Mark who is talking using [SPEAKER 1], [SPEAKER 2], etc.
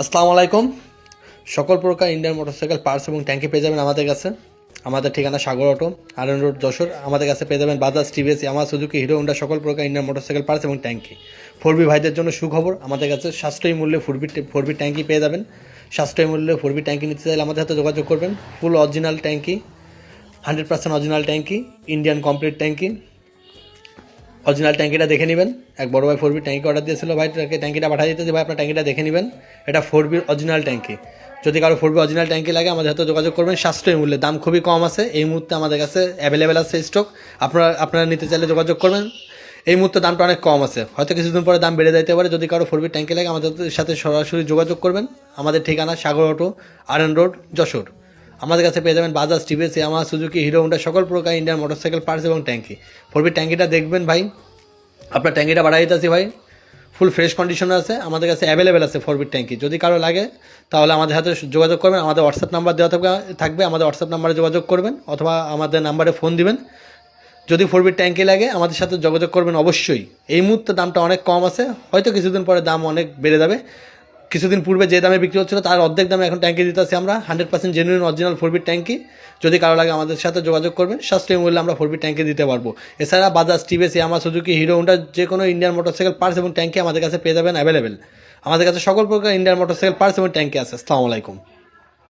[SPEAKER 1] আসসালামু আলাইকুম। সকল প্রকার ইন্ডিয়ান মোটরসাইকেল পার্টস এবং ট্যাঙ্কি পেয়ে যাবেন আমাদের কাছে। আমাদের ঠিকানা সাগর অটো, আরএন রোড, যশোর। আমাদের কাছে পেয়ে যাবেন Bajaj, TVS, Yamaha, Suzuki, hero Honda সকল প্রকার ইন্ডিয়ান মোটরসাইকেল পার্টস এবং ট্যাঙ্কি। 4বি ভাইদের জন্য সুখবর, আমাদের কাছে সাশ্রয়ী মূল্যে ফোর বি ট্যাঙ্কি পেয়ে যাবেন। সাশ্রয়ী মূল্যে 4বি ট্যাঙ্কি নিতে চাইলে আমাদের সাথে যোগাযোগ করবেন। ফুল অরিজিনাল ট্যাঙ্কি, 100% অরিজিনাল ট্যাঙ্কি, ইন্ডিয়ান কমপ্লিট ট্যাঙ্কি। অরিজিনাল ট্যাঙ্কিটা দেখে নেবেন। এক বড় ভাই 4বি ট্যাঙ্কি অর্ডার দিয়েছিল, ভাই তাকে ট্যাঙ্কিটা পাঠিয়ে দিতে, ভাই আপনার ট্যাঙ্কিটা দেখে নেবেন। এটা 4বি অরিজিনাল ট্যাঙ্কি। যদি কারো 4বি অরিজিনাল ট্যাঙ্কি লাগে আমাদের হাতে যোগাযোগ করবেন। সাশ্রয়ী মূল্যে, দাম খুবই কম আছে এই মুহূর্তে আমাদের কাছে অ্যাভেলেবেল আছে স্টক। আপনারা নিতে চাইলে যোগাযোগ করবেন। এই মুহূর্তে দামটা অনেক কম আছে, হয়তো কিছুদিন পরে দাম বেড়ে যেতে পারে। যদি কারো 4বি ট্যাঙ্কি লাগে আমাদের সাথে সরাসরি যোগাযোগ করবেন। আমাদের ঠিকানা সাগর অটো, আরএন রোড, যশোর। আমাদের কাছে পেয়ে যাবেন Bajaj, TVS, Yamaha, Suzuki, hero Honda সকল প্রকার ইন্ডিয়ান মোটরসাইকেল পার্টস এবং ট্যাঙ্কি। 4বি ট্যাঙ্কিটা দেখবেন ভাই, আপনার ট্যাঙ্কিটা বাড়াই দিতেছি ভাই। ফুল ফ্রেশ কন্ডিশনে আছে, আমাদের কাছে অ্যাভেলেবেল আছে 4বি ট্যাঙ্কি। যদি কারো লাগে তাহলে আমাদের সাথে যোগাযোগ করবেন। আমাদের হোয়াটসঅ্যাপ নাম্বার দেওয়া থাকবে, আমাদের হোয়াটসঅ্যাপ নাম্বারে যোগাযোগ করবেন অথবা আমাদের নাম্বারে ফোন দিবেন। যদি 4বি ট্যাঙ্কি লাগে আমাদের সাথে যোগাযোগ করবেন অবশ্যই। এই মুহূর্তে দামটা অনেক কম আছে, হয়তো কিছুদিন পরে দাম অনেক বেড়ে যাবে। কিছুদিন পূর্বে যে দামে বিক্রি হচ্ছিল তার অর্ধেক দামে এখন ট্যাঙ্কি দিতেছি আমরা। 100% জেনুইন অরিজিনাল 4বি ট্যাঙ্কি। যদি কারো লাগে আমাদের সাথে যোগাযোগ করবেন, সাশ্রয়ী মূল্যে আমরা 4বি ট্যাঙ্কি দিতে পারবো। এছাড়া Bajaj, TVS, Yamaha, Suzuki, hero Honda যে কোনো ইন্ডিয়ান মোটরসাইকেল পার্টস এবং ট্যাঙ্কি আমাদের কাছে পেয়ে যাবেন অ্যাভেলেবেল। আমাদের কাছে সকল প্রকার ইন্ডিয়ান মোটরসাইকেল পার্টস এবং ট্যাঙ্কি আছে। আসসালামু আলাইকুম।